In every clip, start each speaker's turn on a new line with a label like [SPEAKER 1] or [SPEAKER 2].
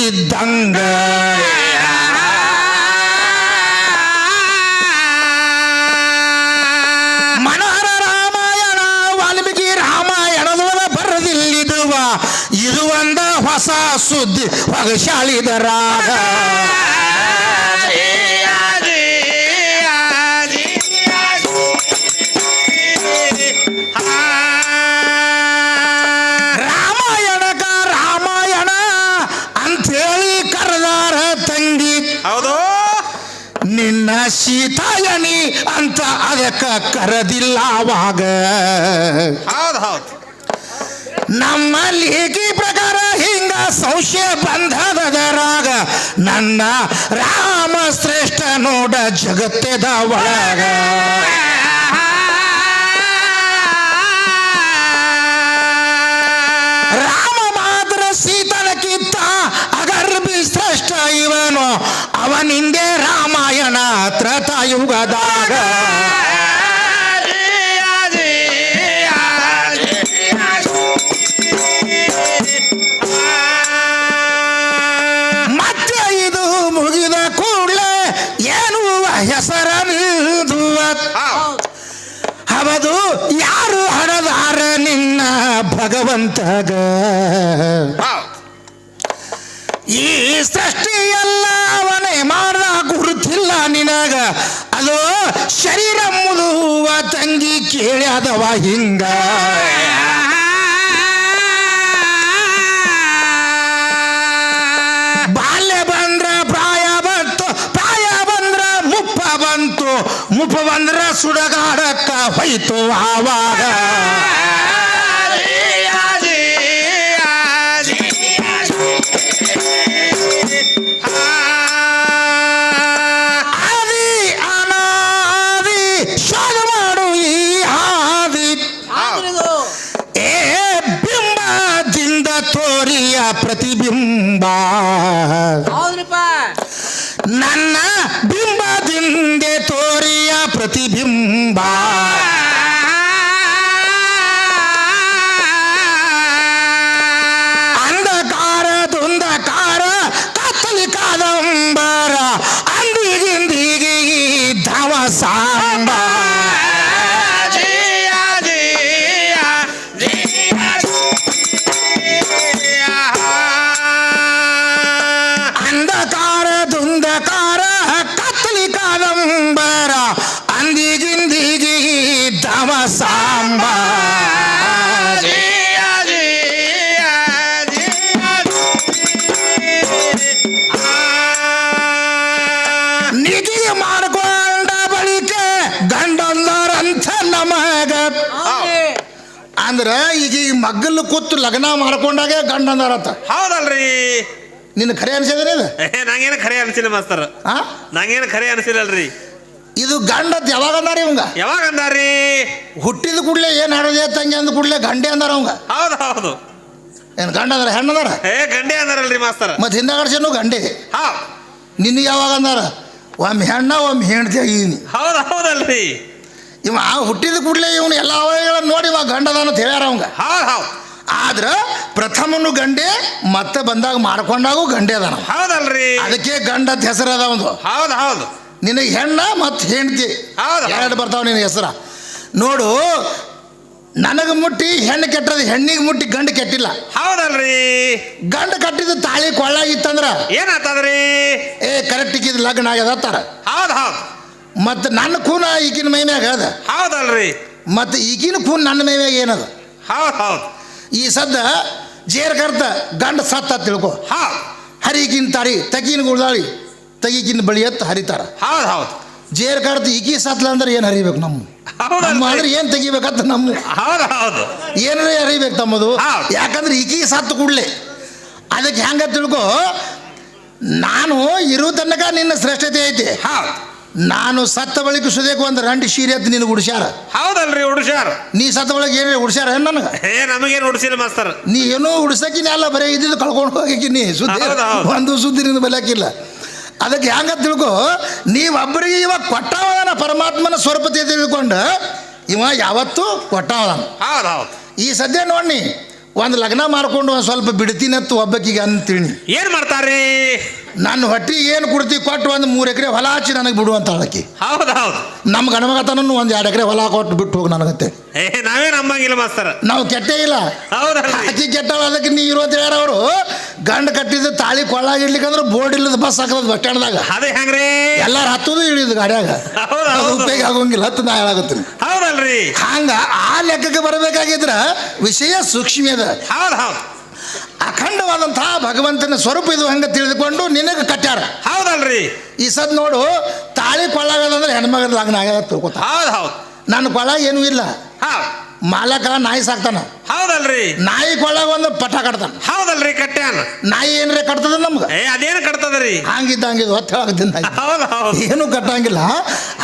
[SPEAKER 1] ಇದ್ದಂಗ ಮನೋಹರ ರಾಮಾಯಣ ವಾಲ್ಮೀಕಿ ರಾಮಾಯಣದೊಳಗ ಬರದಿಲ್ಲಿದುವ ಇದು ಒಂದ ಹೊಸ ಸುದ್ದಿ ಹೊಗಶಾಳಿದರಾಗ ನಿನ್ನ ಸೀತಾಯಣಿ ಅಂತ ಅದಕ್ಕ ಕರೆದಿಲ್ಲ ಅವಾಗ ನಮ್ಮ ಲೇಖಿ ಪ್ರಕಾರ ಹಿಂಗ ಸಂಶಯ ಬಂಧದರಾಗ ನನ್ನ ರಾಮ ಶ್ರೇಷ್ಠ ನೋಡ ಜಗತ್ತದ ಒಳಗ ರಾಮ ಮಾತ್ರ ಸೀತನಕ್ಕಿಂತ ಅಗರ್ಭಿ ಶ್ರೇಷ್ಠ ಇವನು ಅವನಿಂದೆ ರಾಮಾಯಣ ತ್ರತಾಯುಗದಾಗ ಮತ್ತೆ ಇದು ಮುಗಿದ ಕೂಡಲೇ ಏನು ಹೆಸರ ಹವದು ಯಾರು ಹಣದಾರ ನಿನ್ನ ಭಗವಂತಗ ಈ ಸೃಷ್ಟಿಯೆಲ್ಲ ಅವನೇ ಮಾಡ್ದ ಗುರುತಿಲ್ಲ ನಿನಗ ಅದು ಶರೀರ ಮುಳುವ ತಂಗಿ ಕೇಳ್ಯಾದವ ಹಿಂಗ ಬಾಲ್ಯ ಬಂದ್ರ ಪ್ರಾಯ ಬಂತು ಪ್ರಾಯ ಬಂದ್ರ ಮುಪ್ಪ ಬಂತು ಮುಪ್ಪ ಬಂದ್ರ ಸುಡಗಾಡಕ್ಕ ಹೋಯ್ತು ಆವಾಗ ಪ್ರತಿಬಿಂಬ ನನ್ನ ಬಿಂಬದಿಂದೆ ತೋರಿಯ ಪ್ರತಿಬಿಂಬ ಅಂಧಕಾರ ದುಂಧಕಾರ ಕತ್ತಲಿ ಕಾದಂಬರ ಅಂದಿಗಿಂದಿಗಿ ಧವ ಸಾಂಬ ಸಾಂಬ ನಿಧಿ ಮಾಡಿಕೊಂಡ ಬಳಿಕ ಗಂಡಂದರಂಥ ನಮಗ ಅಂದ್ರ ಈಗ ಮಗ್ಗಲ್ ಕೂತು ಲಗ್ನ ಮಾಡ್ಕೊಂಡಾಗ ಗಂಡಂದರತ್ತ
[SPEAKER 2] ಹೌದಲ್ರಿ
[SPEAKER 1] ನಿನ್ನ ಖರೆ ಅನ್ಸಿದ್ರಿ ಇದು
[SPEAKER 2] ನಂಗೇನು ಖರೆ ಅನ್ಸಿಲ್ಲ ಮಾಸ್ತರ ನಂಗೇನು ಖರೆ ಅನ್ಸಿಲ್ಲಲ್ರಿ
[SPEAKER 1] ಇದು ಗಂಡತ್ ಯಾವಾಗ ಅಂದಾರ ಇವಂಗ
[SPEAKER 2] ಯಾವಾಗ ಅಂದಾರಿ
[SPEAKER 1] ಹುಟ್ಟಿದ ಕೂಡಲೇ ಏನ್ ಹಾಡೋದೇ ತಂಗಿ ಅಂದ ಕೂಡಲೇ ಗಂಡೆ ಅಂದಾರ ಅವಂಗ
[SPEAKER 2] ಹೌದು ಹೌದು
[SPEAKER 1] ಏನ್ ಗಂಡ ಅಂದಾರ ಹೆಣ್ಣು ಅಂದಾರ
[SPEAKER 2] ಗಂಡೆ ಅಂದಾರಲ್ರಿ ಮಾಸ್ತರ
[SPEAKER 1] ಮತ್ತೆ ಹಿಂದಗಡ್ಸೇನು ಗಂಡೆ
[SPEAKER 2] ಹೌದು
[SPEAKER 1] ನಿನ್ನ ಯಾವಾಗ ಅಂದಾರ ಒಮ್ಮೆ ಹೆಣ್ಣ ಒಮ್ಮೆ ಹೆಣ್ತಿ ಆಗಿದೀನಿ
[SPEAKER 2] ಹೌದು ಹೌದಲ್ರಿ
[SPEAKER 1] ಇವ ಹುಟ್ಟಿದ ಕೂಡಲೇ ಇವನು ಎಲ್ಲ ಅವಯಗಳನ್ನು ನೋಡಿ ಇವಾಗ ಗಂಡದಾನ ಅಂತ ಹೇಳ್ಯಾರ ಅವಂಗ
[SPEAKER 2] ಹೌದು ಹೌದು
[SPEAKER 1] ಆದ್ರ ಪ್ರಥಮನು ಗಂಡೆ ಮತ್ತೆ ಬಂದಾಗ ಮಾಡ್ಕೊಂಡಾಗೂ ಗಂಡೆ ಅದಾನ
[SPEAKER 2] ಹೌದಲ್ರಿ
[SPEAKER 1] ಅದಕ್ಕೆ ಗಂಡ ಅಂತ ಹೆಸರು ಅದ ಒಂದು
[SPEAKER 2] ಹೌದು ಹೌದು
[SPEAKER 1] ನಿನಗೆ ಹೆಣ್ಣ ಮತ್ತು ಹೆಂಡತಿ ಎರಡು ಬರ್ತಾವ ನಿನ್ನ ಹೆಸರ ನೋಡು ನನಗೆ ಮುಟ್ಟಿ ಹೆಣ್ಣು ಕೆಟ್ಟದ ಹೆಣ್ಣಿಗೆ ಮುಟ್ಟಿ ಗಂಡು ಕೆಟ್ಟಿಲ್ಲ
[SPEAKER 2] ಹೌದಲ್ರಿ
[SPEAKER 1] ಗಂಡ ಕಟ್ಟಿದ ತಾಳಿ ಕೊಳ್ಳಾಗಿತ್ತಂದ್ರ
[SPEAKER 2] ಏನಾಗ್ತದ್ರಿ
[SPEAKER 1] ಕರೆಕ್ಟ್ ಇಕ್ಕಿದ ಲಗ್ನ ಆಗ್ಯದ ಅಂತಾರ
[SPEAKER 2] ಹೌದು ಹೌದು
[SPEAKER 1] ಮತ್ತು ನನ್ನ ಖೂನ ಈಗಿನ ಮೈ ಮ್ಯಾಗ ಅದ
[SPEAKER 2] ಹೌದಲ್ರಿ
[SPEAKER 1] ಮತ್ತು ಈಗಿನ ಖೂನ್ ನನ್ನ ಮೈ ಮ್ಯಾಗ ಏನದ
[SPEAKER 2] ಹೌದು ಹೌದು
[SPEAKER 1] ಈ ಸದ್ದ ಜೇರ್ ಕರ್ತ ಗಂಡ ಸತ್ತ ತಿಳ್ಕೊ ಹರಿಗಿನ ತಾಳಿ ತಗಿನ ಗುಳ್ದಾಳಿ ತಗಿಕಿನ ಬಳಿ ಎತ್ತು ಹರಿತಾರ
[SPEAKER 2] ಹೌದು ಹೌದು
[SPEAKER 1] ಜೇರ್ ಕರ್ತ ಈಕಿ ಸತ್ಲ ಅಂದ್ರೆ ಏನು ಹರಿಬೇಕು ನಮ್ಮ ಅಂದ್ರೆ ಏನು ತೆಗಿಬೇಕಂತ ನಮ್ಮ
[SPEAKER 2] ಹೌದು ಹೌದು
[SPEAKER 1] ಏನಾರ ಹರಿಬೇಕು ತಮ್ಮದು ಯಾಕಂದ್ರೆ ಈಕಿ ಸತ್ತು ಕೂಡಲೇ ಅದಕ್ಕೆ ಹೆಂಗ ತಿಳ್ಕೊ ನಾನು ಇರೋ ತನಕ ನಿನ್ನ ಶ್ರೇಷ್ಠತೆ ಐತಿ ನಾನು ಸತ್ತ ಬಳಿಕ ಸುದೇಕು ಒಂದು ರಂಡಿ ಸೀರೆ ಅಂತ ನಿನಗೆ ಉಡ್ಸ್ಯಾರ
[SPEAKER 2] ಹೌದಲ್ರಿ ಉಡ್ಸ್ಯಾರ
[SPEAKER 1] ನೀ ಸತ್ತ ಬಳಿಕ ಏನೇ ಉಡ್ಸ್ಯಾರ ನನಗೆ
[SPEAKER 2] ನಮಗೇನು ಉಡ್ಸಿಲ್ಲ ಮಾಸ್ತರ್
[SPEAKER 1] ನೀ ಏನೋ ಉಡ್ಸಕಿನ ಎಲ್ಲ ಬರೀ ಇದ್ದಿದ್ದು ಕಳ್ಕೊಂಡು ಹೋಗಿನಿ ಸುದ್ದಿ ಒಂದು ಸುದ್ದಿ ನಿನ್ನ ಬೆಲೆಕಿಲ್ಲ ಅದಕ್ಕೆ ಹೆಂಗ ತಿಳ್ಕೊ ನೀವೊಬ್ಬರಿಗೆ ಇವಾಗ ಕೊಟ್ಟವದಾನ ಪರಮಾತ್ಮನ ಸ್ವರೂಪತೆ ತಿಳ್ಕೊಂಡು ಇವ ಯಾವತ್ತೂ ಕೊಟ್ಟವದಾನ
[SPEAKER 2] ಹೌದು ಹೌದು
[SPEAKER 1] ಈ ಸದ್ಯ ನೋಡಿ ಒಂದು ಲಗ್ನ ಮಾಡ್ಕೊಂಡು ಒಂದು ಸ್ವಲ್ಪ ಬಿಡ್ತೀನತ್ತು ಒಬ್ಬಕಿಗೆ ಅಂತೀನಿ.
[SPEAKER 2] ಏನ್ ಮಾಡ್ತಾರ್ರಿ?
[SPEAKER 1] ನನ್ನ ಹೊಟ್ಟಿಗೆ ಏನು ಕುಡ್ತಿ ಕೊಟ್ಟು ಒಂದು 3 ಎಕರೆ ಹೊಲ ಹಚ್ಚಿ ನನಗೆ ಬಿಡು ಅಂತ ಹೇಳಕ್ಕೆ.
[SPEAKER 2] ಹೌದು ಹೌದು.
[SPEAKER 1] ನಮ್ಮ ಗಣಮಗತನೂ ಒಂದು 2 ಎಕರೆ ಹೊಲ ಕೊಟ್ಟು ಬಿಟ್ಟು ಹೋಗಿ ನನಗತ್ತೆ.
[SPEAKER 2] ನಾವೇ ನಂಬಂಗಿಲ್ಲ ಮಾಸ್ತರ.
[SPEAKER 1] ನಾವು ಕೆಟ್ಟೇ ಇಲ್ಲ.
[SPEAKER 2] ಹೌದಲ್ಲ.
[SPEAKER 1] ಆಕಿ ಕೆಟ್ಟವ ಅದಕ್ಕೆ ನೀ ಇರೋ ಅಂತ ಹೇಳ್ಯಾರ ಅವರು. ಗಂಡು ಕಟ್ಟಿದ್ದು ತಾಳಿ ಕೊಳ್ಳಾಗ ಇಡ್ಲಿಕ್ಕಂದ್ರೆ ಬೋರ್ಡ್ ಇಲ್ಲದ ಬಸ್ ಹಾಕೋದು ಬಸ್ ಸ್ಟ್ಯಾಂಡ್ದಾಗ.
[SPEAKER 2] ಅದೇ ಹೆಂಗ್ರಿ?
[SPEAKER 1] ಎಲ್ಲಾರು ಹತ್ತೋದು ಇಳಿದು ಗಾಡಿಯಾಗ. ಅದು ಉಪಯೋಗ ಆಗೋಂಗಿಲ್ಲ. ಹತ್ತು ನಾ ಹೇಳಾಗತ್ತೀನಿ.
[SPEAKER 2] ಹೌದಲ್ರಿ.
[SPEAKER 1] ಹಂಗ ಆ ಲೆಕ್ಕಕ್ಕೆ ಬರಬೇಕಾಗಿದ್ರ ವಿಷಯ ಸೂಕ್ಷ್ಮ ಅದ.
[SPEAKER 2] ಹೌದು ಹೌದು.
[SPEAKER 1] ಅಖಂಡವಾದಂತಹ ಭಗವಂತನ ಸ್ವರೂಪ ಇದು ಹಂಗ ತಿಳಿದುಕೊಂಡು ನಿನಗೆ ಕಟ್ಟ್ಯಾರ.
[SPEAKER 2] ಹೌದಲ್ರಿ.
[SPEAKER 1] ಈ ಸದ್ ನೋಡು ತಾಳಿ ಕೊಳ್ಳಾಗದಂದ್ರೆ ಹೆಣ್ಮಗನ ಲಗ್ನ ಆಗ್ಯದ ತಿಳ್ಕೊತ.
[SPEAKER 2] ಹೌದು ಹೌದು.
[SPEAKER 1] ನನ್ನ ಕೊಳ್ಳಾಗ ಏನೂ ಇಲ್ಲ.
[SPEAKER 2] ಹೌದು.
[SPEAKER 1] ಮಾಲಕ ನಾಯಿ ಸಾಕ್ತಾನ.
[SPEAKER 2] ಹೌದಲ್ರಿ.
[SPEAKER 1] ನಾಯಿ ಕೊಳ್ಳಾಗ ಒಂದು ಪಟ ಕಟ್ತಾನ.
[SPEAKER 2] ಹೌದಲ್ರಿ. ಕಟ್ಟ್ಯಾನ.
[SPEAKER 1] ನಾಯಿ ಏನ್ರೆ ಕಟ್ತದ ನಮ್ಗೆ?
[SPEAKER 2] ಅದೇನು ಕಟ್ತದ್ರಿ?
[SPEAKER 1] ಹಂಗಿದ್ದ ಹೊತ್ತು ಹೇಳಕತ್ತಿನ.
[SPEAKER 2] ಹೌದು ಹೌದು.
[SPEAKER 1] ಏನು ಕಟ್ಟಂಗಿಲ್ಲ.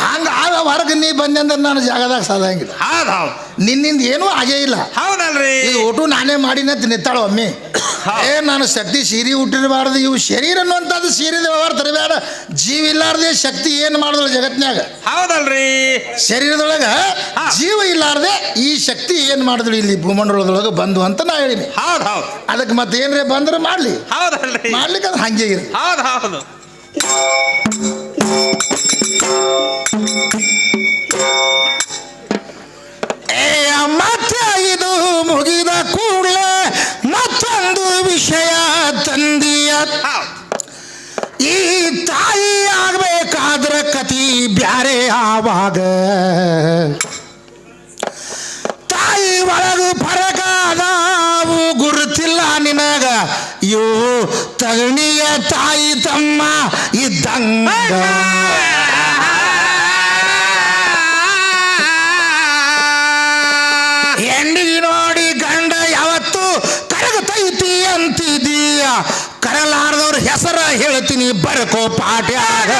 [SPEAKER 1] ಹಂಗ ಆಗ ಹೊರಗೆ ನೀ ಬಂದೆ ಅಂದ್ರೆ ನಾನು ಜಾಗದಾಗ ಸಾದಂಗಿಲ್ಲ.
[SPEAKER 2] ಹೌದು ಹೌದು.
[SPEAKER 1] ನಿನ್ನಿಂದ ಏನೂ ಆಗೇ ಇಲ್ಲ.
[SPEAKER 2] ಹೌದಲ್ರಿ.
[SPEAKER 1] ಇದು ಊಟ ನಾನೇ ಮಾಡಿನಂತ ನಿತ್ತಾಳ ಒಮ್ಮೆ. ನಾನು ಶಕ್ತಿ ಸೀರೆ ಹುಟ್ಟಿರಬಾರ್ದು. ಇವು ಶರೀರ ಅನ್ನುವಂಥದ್ದು ಸೀರಿದ ವ್ಯವಹಾರ ತರಬೇಡ. ಜೀವ ಇಲ್ಲಾರ್ದೆ ಶಕ್ತಿ ಏನು ಮಾಡಿದ್ರು ಜಗತ್ನ್ಯಾಗ? ಹೌದಲ್ರಿ. ಶರೀರದೊಳಗ ಜೀವ ಇಲ್ಲಾರ್ದೆ ಈ ಶಕ್ತಿ ಏನು ಮಾಡಿದ್ರು ಇಲ್ಲಿ ಭೂಮಂಡಲದೊಳಗೆ ಬಂದು ಅಂತ ನಾ ಹೇಳಿನಿ. ಹೌದು ಹೌದು. ಅದಕ್ಕೆ ಮತ್ತೆ ಏನ್ರೆ ಬಂದ್ರೆ ಮಾಡ್ಲಿ. ಹೌದಲ್ರಿ. ಮಾಡ್ಲಿಕ್ಕೆ ಅದು ಹಂಗೆ ಇರಿ. ಹೌದು ಹೌದು. ಮತ್ತೆ ಇದು ಮುಗಿದ ಕೂಡಲೇ ಮತ್ತೊಂದು ವಿಷಯ ತಂದಿಯ. ಈ ತಾಯಿ ಆಗ್ಬೇಕಾದ್ರ ಕತಿ ಬ್ಯಾರೆ ಆವಾಗ ತಾಯಿ ಒಳಗು ಫರಕಾದವು ಗುರುತಿಲ್ಲ ನಿನಗ. ಇವು ತಗಣಿಯ ತಾಯಿ ತಮ್ಮ ಇದ್ದಂಗ. ಹೆಣ್ಣಿಗೆ ನೋಡಿ ಗಂಡ ಯಾವತ್ತು ಕರಗತೈತಿ ಅಂತಿದೀಯ. ಕರಲಾರ್ದವ್ರ ಹೆಸರ ಹೇಳ್ತೀನಿ ಬರ್ಕೋ ಪಾಟ್ಯಾಗ.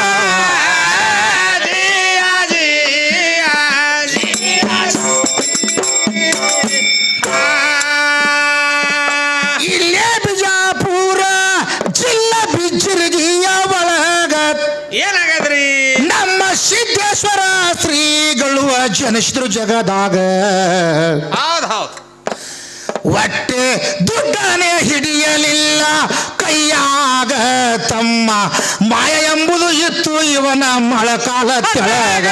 [SPEAKER 1] ಇಲ್ಲೇ ಬಿಜಾಪುರ ಜಿಲ್ಲಾ ಬಿಜ್ಜರ್ಗಿಯ ಒಳಗ ಏನಾಗದ್ರಿ ನಮ್ಮ ಸಿದ್ದೇಶ್ವರ ಶ್ರೀಗಳು ಜನಿಸಿದ್ರು ಜಗದಾಗ. ಹೌದು ಹೌದು. ಒಟ್ಟೆ ದುಡ್ಡನೆ ಹಿಡಿಯಲಿಲ್ಲ ಕೈಯಾಗ ತಮ್ಮ. ಮಾಯ ಎಂಬುದು ಇತ್ತು ಇವನ ಮೊಳಕಾಲ ತೆಳಗ.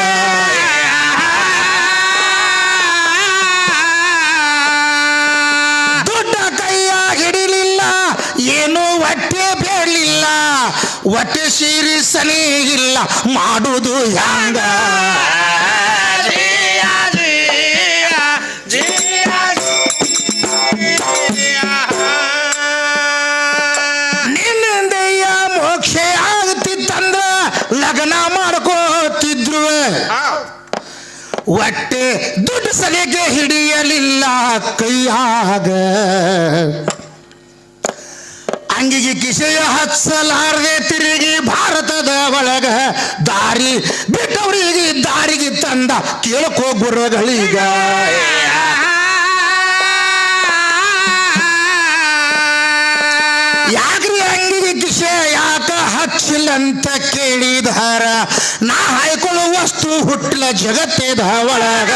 [SPEAKER 1] ದುಡ್ಡ ಕೈಯಾಗ ಹಿಡಿಲಿಲ್ಲ ಏನು ಹೊಟ್ಟೆ ಬೇಡಲಿಲ್ಲ. ಹೊಟ್ಟೆ ಸೀರಿ ಸನಿ ಇಲ್ಲ ಮಾಡುವುದು ಹ್ಯಾಂಗ? ನಿನ್ನಿಂದೆಯ ಮೋಕ್ಷ ಆಗ್ತಿತ್ತಂದ್ರ ಲಗ್ನ ಮಾಡ್ಕೋತಿದ್ರು. ಒಟ್ಟೆ ದುಡ್ಡು ಸಲಿಗೆ ಹಿಡಿಯಲಿಲ್ಲ ಕೈಯಾಗ. ಅಂಗಿಗೆ ಕಿಸೆಯ ಹಚ್ಚಲಾರದೆ ತಿರುಗಿ ಭಾರತದ ಒಳಗ ದಾರಿ ಬಿಟ್ಟವರಿಗೆ ದಾರಿಗೆ ತಂದ ಕೇಳ್ಕೋ ಗುರುಗಳೀಗ. ಯಾಕ್ರಿ ಅಂಗಿಗೆ ಕಿಸೆ ಯಾಕ ಹಚ್ಚಿಲ್ಲಂತ ಕೇಳಿದಾರ. ನಾ ಹಾಯ್ಕೊಳ್ಳೋ ವಸ್ತು ಹುಟ್ಟಿಲ್ಲ ಜಗತ್ತೇದ ಒಳಗ.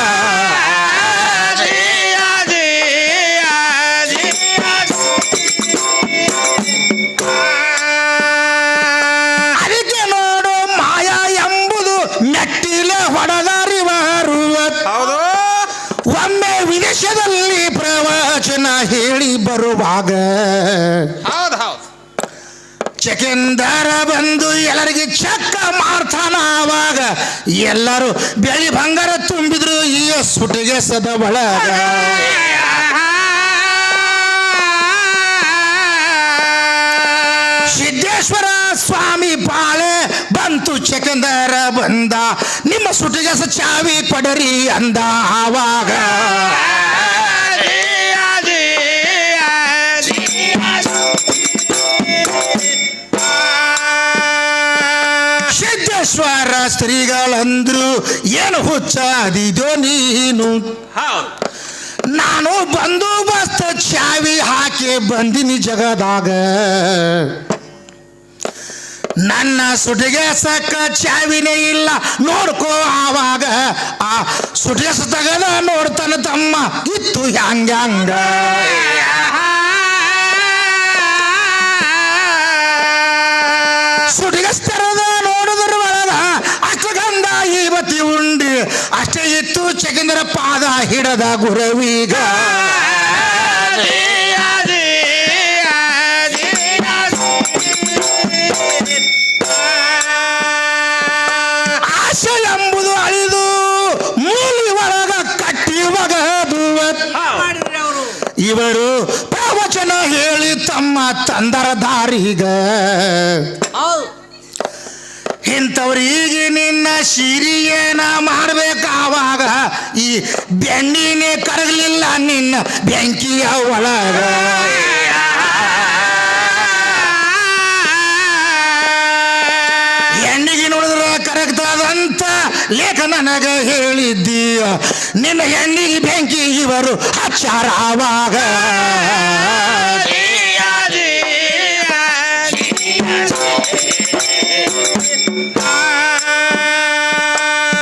[SPEAKER 1] ಅದಕ್ಕೆ ನೋಡು ಮಾಯ ಎಂಬುದು ಮೆಟ್ಟಿಲೆ ಹೊಡೆದಾರಿವಾರು. ಒಮ್ಮೆ ವಿದೇಶದಲ್ಲಿ ಪ್ರವಚನ ಹೇಳಿ ಬರುವಾಗ ಚೆಕೆಂದರ ಬಂದು ಎಲ್ಲರಿಗೆ ಚೆಕ್ಕ ಮಾಡ್ತಾನ. ಆವಾಗ ಎಲ್ಲರೂ ಬೆಳಿ ಬಂಗಾರ ತುಂಬಿದ್ರು ಈ ಸುಟಿಗೆ ಸದ ಒಳಗ. ಸಿದ್ದೇಶ್ವರ ಸ್ವಾಮಿ ಪಾಳೆ ಬಂತು ಚೆಕೆಂದರ ಬಂದ. ನಿಮ್ಮ ಸುಟಿಗೆ ಚಾವಿ ಕೊಡರಿ ಅಂದ. ಆವಾಗ ಸಿದ್ದೇಶ್ವರ ಸ್ತ್ರೀಗಳಂದ್ರು ಏನು ಹುಚ್ಚ ಅದಿದೋ ನೀನು. ನಾನು ಬಂದೋಬಸ್ತ್ ಚಾವಿ ಹಾಕಿ ಬಂದಿನಿ ಜಗದಾಗ. ನನ್ನ ಸುಟಿಗೆಸಕ್ಕ ಚಾವಿನೇ ಇಲ್ಲ ನೋಡ್ಕೋ. ಆವಾಗ ಆ ಸುಟಿಗೆಸ ತಗದ ನೋಡ್ತಾನ ತಮ್ಮ ಇತ್ತು ಹ್ಯಾಂಗ. ನಡೆದ ಗುರವೀಗ ಆಸೆ ಎಂಬುದು ಅಳಿದು ಮೂಲಿ ಒಳಗ ಕಟ್ಟಿ ಒಗದುವ ಇವರು ಪ್ರವಚನ ಹೇಳಿ ತಮ್ಮ ತಂದರ ದಾರಿಗ ಇಂಥವ್ರಿಗೆ ನಿನ್ನ ಸಿರಿಯೇನ ಮಾಡ್ಬೇಕಾವಾಗ ಈ ಬೆಣ್ಣಿನೇ ಕರಗಲಿಲ್ಲ ನಿನ್ನ ಬೆಂಕಿಯ ಒಳಗ ಹೆಣ್ಣಿಗೆ ನೋಡಿದ್ರೆ ಕರಗ್ತದಂತ ಲೇಖ ನನಗ ಹೇಳಿದ್ದೀಯ ನಿನ್ನ ಹೆಣ್ಣಿಗೆ ಬೆಂಕಿ ಇವರು ಹಚ್ಚಾರ ಆವಾಗ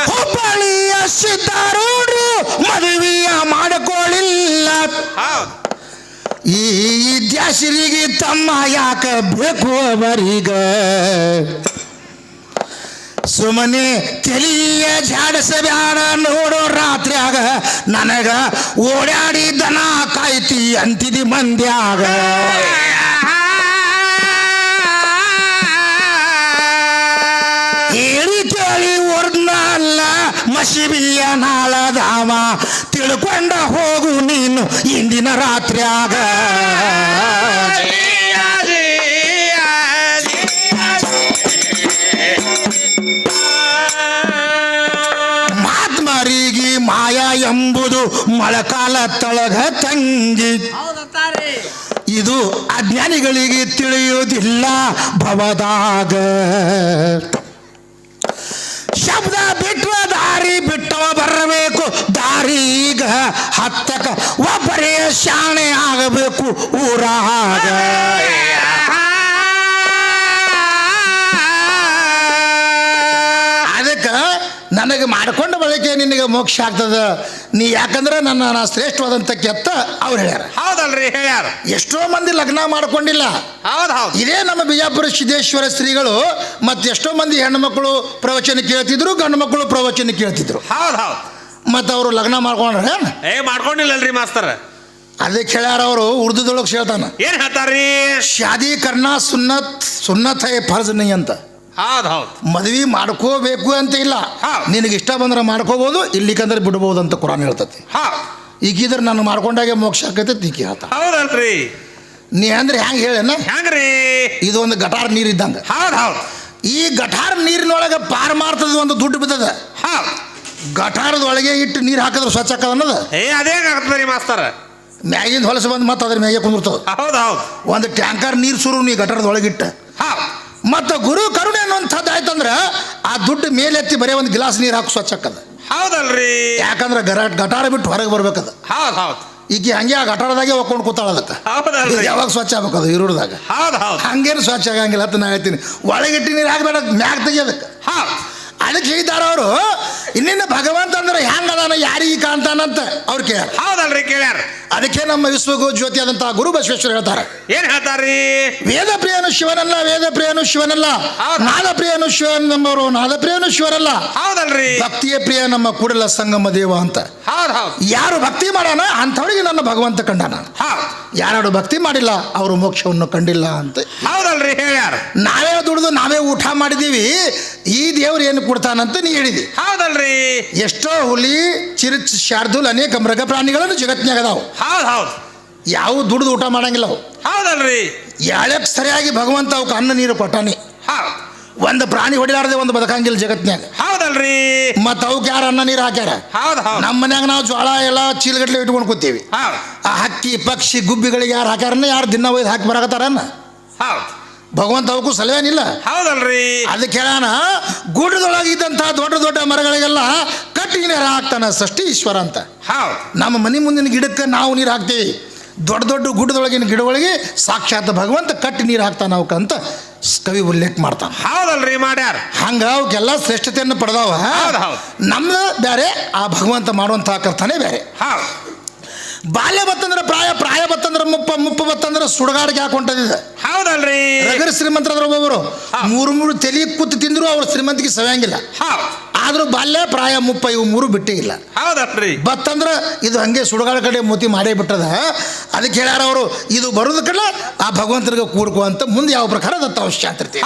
[SPEAKER 1] ಹುಬ್ಬಳ್ಳಿಯ ಸಿದ್ಧಾರೂಢರು ಮದುವೆಯ ಮಾಡಿಕೊಳ್ಳಿಲ್ಲ ಈ ದ್ಯಾಸಿರಿಗೆ ತಮ್ಮ ಯಾಕ ಬೇಕು ಅವರೀಗ ಸುಮ್ಮನೆ ತಲೆಯ ಜಾಡಿಸಬ್ಯಾಡ ನೋಡೋ ರಾತ್ರಿಯಾಗ ನನಗ ಓಡಾಡಿ ದನ ಕಾಯ್ತಿ ಅಂತಿದಿ ಮಂದ್ಯಾಗ ಹೇಳಿ ಕೇಳಿ ವರ್ಣ ಅಲ್ಲ ಮಸಿಬಿಯ ನಾಳದಾವ ತಿಳ್ಕೊಂಡ ಹೋಗು ನೀನು ಇಂದಿನ ರಾತ್ರಿಯಾಗ ಮಾತ್ಮರಿಗೆ ಮಾಯಾ ಎಂಬುದು ಮೊಳಕಾಲ ತಳಗ ತಂಗಿ ಇದು ಅಜ್ಞಾನಿಗಳಿಗೆ ತಿಳಿಯುವುದಿಲ್ಲ ಭವದಾಗ ಶಬ್ದ ಬಿಟ್ಟವ ದಾರಿ ಬಿಟ್ಟವ ಬರಬೇಕು ದಾರಿ ಈಗ ಹತ್ತಕ ಒಬ್ಬರೇ ಶಾಣೆ ಆಗಬೇಕು ಊರಾಗ ಅದಕ್ಕೆ ನನಗೆ ಮಾಡ್ಕೊಂಡ ಬಳಿಕೆ ನಿನಗೆ ಮೋಕ್ಷ ಆಗ್ತದ ನೀ ಯಾಕಂದ್ರೆ ನಾ ಶ್ರೇಷ್ಠವಾದಂತ ಕೆತ್ತ ಅವ್ರು ಹೇಳ್ಯಾರ
[SPEAKER 2] ಹೌದಲ್ರಿ ಹೇಳ್ಯಾರ
[SPEAKER 1] ಎಷ್ಟೋ ಮಂದಿ ಲಗ್ನ ಮಾಡ್ಕೊಂಡಿಲ್ಲ
[SPEAKER 2] ಹೌದು
[SPEAKER 1] ಇದೇ ನಮ್ಮ ಬಿಜಾಪುರ ಸಿದ್ದೇಶ್ವರ ಶ್ರೀಗಳು ಮತ್ತೆ ಎಷ್ಟೋ ಮಂದಿ ಹೆಣ್ಣು ಮಕ್ಕಳು ಪ್ರವಚನ ಕೇಳ್ತಿದ್ರು ಗಂಡು ಮಕ್ಕಳು ಪ್ರವಚನ ಕೇಳ್ತಿದ್ರು
[SPEAKER 2] ಹೌದು
[SPEAKER 1] ಮತ್ತೆ ಅವರು ಲಗ್ನ ಮಾಡ್ಕೊಂಡ್ರೆ
[SPEAKER 2] ಮಾಡ್ಕೊಂಡಿಲ್ಲಲ್ರಿ ಮಾಸ್ತರ್
[SPEAKER 1] ಅದಕ್ಕೆ ಹೇಳ್ಯಾರ ಅವರು ಉರ್ದುದೊಳಗೆ ಹೇಳ್ತಾನ
[SPEAKER 2] ಏನ್ ಹೇಳ್ತಾರ್ರಿ
[SPEAKER 1] ಶಾದಿ ಕರ್ನಾ ಸುನ್ನತ್ ಹೈ ಫರ್ಜ್ ನೈ ಅಂತ
[SPEAKER 2] ಹೌದು
[SPEAKER 1] ಮದ್ವಿ ಮಾಡ್ಕೋಬೇಕು ಅಂತ ಇಲ್ಲ ನಿನಗೆ ಇಷ್ಟ ಬಂದ್ರೆ ಮಾಡ್ಕೋಬಹುದು ಇಲ್ಲಿಕಂದ್ರೆ ಬಿಡ್ಬೋದು ಅಂತ ಕುರಾನ್ ಹೇಳ್ತತಿ ಈಗಿದ್ರೆ ನಾನು ಮಾಡ್ಕೊಂಡಾಗೆ ಮೋಕ್ಷ ಆಕೈತೆ ಈಕಿ ಹೇಳ್ತ
[SPEAKER 2] ಹೌದಲ್ರಿ
[SPEAKER 1] ನೀ ಅಂದ್ರೆ ಹೆಂಗ್ ಹೇಳೇನ
[SPEAKER 2] ಹೆಂಗ್ರಿ
[SPEAKER 1] ಇದು ಒಂದು ಗಟಾರ್ ನೀರ್ ಇದ್ದಂಗ
[SPEAKER 2] ಹೌದು
[SPEAKER 1] ಈ ಗಟಾರ್ ನೀರಿನೊಳಗೆ ಪಾರ್ ಮಾಡ್ತದ ಒಂದು ದುಡ್ಡು ಬಿದ್ದದ ಗಟಾರದೊಳಗೆ ಇಟ್ಟು ನೀರು ಹಾಕಿದ್ರೆ ಸ್ವಚ್ಛ ಹಾಕದ ಅನ್ನೋದು
[SPEAKER 2] ಅದೇ ಆಗ್ತದ್ರಿ ಮಾಸ್ತರ್
[SPEAKER 1] ಮ್ಯಾಗಿಂದ ಹೊಲಸು ಬಂದು ಮತ್ತೆ ಅದ್ರ ಮ್ಯಾಗೆ ಕುಂದಿರ್ತದ
[SPEAKER 2] ಹೌದು
[SPEAKER 1] ಒಂದು ಟ್ಯಾಂಕರ್ ನೀರು ಸುರು ನೀ ಗಟಾರದೊಳಗಿಟ್ಟ ಮತ್ತು ಗುರು ಕರುಣೆ ಅನ್ನುವಂಥದ್ದು ಆಯ್ತಂದ್ರೆ ಆ ದುಡ್ಡು ಮೇಲೆತ್ತಿ ಬರೀ ಒಂದು ಗ್ಲಾಸ್ ನೀರು ಹಾಕಿ ಸ್ವಚ್ಛ ಹಾಕದ
[SPEAKER 2] ಹೌದಲ್ರಿ
[SPEAKER 1] ಯಾಕಂದ್ರೆ ಗಟಾರ ಬಿಟ್ಟು ಹೊರಗೆ ಬರ್ಬೇಕದ
[SPEAKER 2] ಹೌದು
[SPEAKER 1] ಈಗ ಹಂಗೆ ಆ ಗಟಾರದಾಗೆ ಹೋಗ್ಕೊಂಡು ಕೂತಾಳ ಅದಕ್ಕೆ ಯಾವಾಗ ಸ್ವಚ್ಛ ಆಗ್ಬೇಕದು ಇರುಡ್ದಾಗ ಹಂಗೇನು ಸ್ವಚ್ಛ ಆಗಂಗಿಲ್ಲ ಅಂತ ನಾ ಹೇಳ್ತೀನಿ ಒಳಗಿಟ್ಟು ನೀರು ಹಾಕಬೇಡ ಮ್ಯಾಗ ತೆಗಿಯೋದಕ್ಕೆ ಅದಕ್ಕೆ ಹೇಳಿದಾರ ಅವರು ಇನ್ನಿನ್ನ ಭಗವಂತ ಅಂದ್ರೆ ಹೆಂಗ ಅದಾನ ಯಾರಿಗೆ ಕಾಣ್ತಾನಂತ ಅವ್ರು ಕೇಳ್ಯಾರ
[SPEAKER 2] ಹೌದಲ್ರಿ ಕೇಳ್ಯಾರ
[SPEAKER 1] ಅದಕ್ಕೆ ನಮ್ಮ ವಿಶ್ವಗೂ ಜ್ಯೋತಿ ಆದಂತಹ ಗುರು ಬಸವೇಶ್ವರ ಹೇಳ್ತಾರೆ
[SPEAKER 2] ಏನ್ ಹೇಳ್ತಾರ್ರಿ
[SPEAKER 1] ವೇದ ಪ್ರಿಯನು ಶಿವನಲ್ಲ ವೇದ ಪ್ರಿಯನು ಶಿವನಲ್ಲ ನಾದ ಪ್ರಿಯನು ಶಿವನ್ ನಮ್ಮವರು ನಾದ ಪ್ರಿಯನು ಶಿವನಲ್ಲ
[SPEAKER 2] ಹೌದಲ್ರಿ
[SPEAKER 1] ಭಕ್ತಿಯ ಪ್ರಿಯ ನಮ್ಮ ಕೂಡಲ ಸಂಗಮ ದೇವ ಅಂತ ಯಾರು ಭಕ್ತಿ ಮಾಡೋಣ ಅಂಥವ್ರಿಗೆ ನನ್ನ ಭಗವಂತ ಕಂಡಾನ ಯಾರು ಭಕ್ತಿ ಮಾಡಿಲ್ಲ ಅವರು ಮೋಕ್ಷವನ್ನು ಕಂಡಿಲ್ಲ ಅಂತ
[SPEAKER 2] ಹೌದಲ್ರಿ ಹೇಳ್ಯಾರ
[SPEAKER 1] ನಾವೇ ದುಡಿದು ನಾವೇ ಊಟ ಮಾಡಿದೀವಿ ಈ ದೇವ್ರು ಏನು ಕೊಡ್ತಾನಂತ ನೀ ಹೇಳಿದಿ
[SPEAKER 2] ಹೌದಲ್ರಿ
[SPEAKER 1] ಎಷ್ಟೋ ಹುಲಿ ಚಿರುಚ್ ಶಾರ್ದುಲ್ ಅನೇಕ ಮೃಗ ಪ್ರಾಣಿಗಳನ್ನು ಜಗತ್ನಾಗ ಅದಾವ
[SPEAKER 2] ಹೌದು
[SPEAKER 1] ಯಾವ ದುಡ್ದು ಊಟ ಮಾಡಂಗಿಲ್ಲ ಅವು
[SPEAKER 2] ಹೌದಲ್ರಿ
[SPEAKER 1] ಯಾಳಕ್ ಸರಿಯಾಗಿ ಭಗವಂತ ಅವಕ್ಕೆ ಅನ್ನ ನೀರು ಕೊಟ್ಟಾನೆ ಒಂದು ಪ್ರಾಣಿ ಹೊಡಿಲಾರದೆ ಒಂದು ಬದುಕಂಗಿಲ್ಲ ಜಗತ್ನ್ಯಾಗ
[SPEAKER 2] ಹೌದಲ್ರಿ
[SPEAKER 1] ಮತ್ತು ಅವಕ್ಕೆ ಯಾರು ಅನ್ನ ನೀರು ಹಾಕ್ಯಾರ ನಮ್ಮ ಮನ್ಯಾಗ ನಾವು ಜೋಳ ಎಲ್ಲ ಚೀಲಗಟ್ಲೆ ಇಟ್ಕೊಂಡು ಕೂತೀವಿ ಆ ಹಕ್ಕಿ ಪಕ್ಷಿ ಗುಬ್ಬಿಗಳಿಗೆ ಯಾರು ಹಾಕ್ಯಾರನ್ನ ಯಾರು ದಿನ ಒಯ್ದು ಹಾಕಿ ಬರಾಕತ್ತಾರನ್ನ ಭಗವಂತ ಅವಕ್ಕೂ ಸಲವೇನಿಲ್ಲ
[SPEAKER 2] ಹೌದಲ್ರಿ
[SPEAKER 1] ಅದಕ್ಕೆ ಹೇಳೋಣ ಗುಡ್ಡದೊಳಗಿದ್ದಂತಹ ದೊಡ್ಡ ದೊಡ್ಡ ಮರಗಳಿಗೆಲ್ಲ ಕಟ್ಟಿ ನೀರು ಹಾಕ್ತಾನ ಸೃಷ್ಟಿ ಈಶ್ವರ ಅಂತ ನಮ್ಮ ಮನೆ ಮುಂದಿನ ಗಿಡಕ್ಕೆ ನಾವು ನೀರು ಹಾಕ್ತೀವಿ ದೊಡ್ಡ ದೊಡ್ಡ ಗುಡ್ಡದೊಳಗಿನ ಗಿಡಗಳಿಗೆ ಸಾಕ್ಷಾತ್ ಭಗವಂತ ಕಟ್ಟಿ ನೀರು ಹಾಕ್ತಾನ ಅವಕ್ಕಂತ ಕವಿ ಉಲ್ಲೇಖ ಮಾಡ್ತಾನೆ
[SPEAKER 2] ಹೌದಲ್ರಿ ಮಾಡ್ಯಾರ
[SPEAKER 1] ಹಂಗ ಅವಕ್ಕೆಲ್ಲ ಶ್ರೇಷ್ಠತೆಯನ್ನು ಪಡೆದವ ನಮ್ದು ಬೇರೆ ಆ ಭಗವಂತ ಮಾಡುವಂತಹ ಕರ್ತನೆ ಬೇರೆ ಬಾಲ್ಯ ಬತ್ತಂದ್ರೆ ಪ್ರಾಯ ಬತ್ತಂದ್ರೆ ಮುಪ್ಪ ಬತ್ತಂದ್ರೆ ಸುಡಗಾಡಿಗೆ ಹಾಕೊಂಟದಿದೆ
[SPEAKER 2] ಹೌದಲ್ರಿ
[SPEAKER 1] ರಗರ ಶ್ರೀಮಂತರಾದ್ರ ಒಬ್ಬೊಬ್ಬರು ಮೂರು ತಲೆ ಕೂತು ತಿಂದ್ರು ಅವ್ರ ಶ್ರೀಮಂತಿಗೆ ಸವಿಯಂಗಿಲ್ಲ ಆದ್ರೂ ಬಾಲ್ಯ ಪ್ರಾಯ ಮುಪ್ಪ ಇವು ಮೂರು ಬಿಟ್ಟೇ ಇಲ್ಲ.
[SPEAKER 2] ಹೌದಪ್ರಿ.
[SPEAKER 1] ಬತ್ತಂದ್ರೆ ಇದು ಹಂಗೆ ಸುಡುಗಾಡ ಕಡೆ ಮೂತಿ ಮಾಡೇ ಬಿಟ್ಟದ. ಅದಕ್ಕೆ ಹೇಳ್ಯಾರ ಅವರು, ಇದು ಬರೋದ ಕಡೆ ಆ ಭಗವಂತನಿಗೆ ಕೂಡ್ಕೋ ಅಂತ. ಮುಂದೆ ಯಾವ ಪ್ರಕಾರ ದತ್ತ ಅವಶ್ಯ ಅಂತಿರ್ತೀವಿ.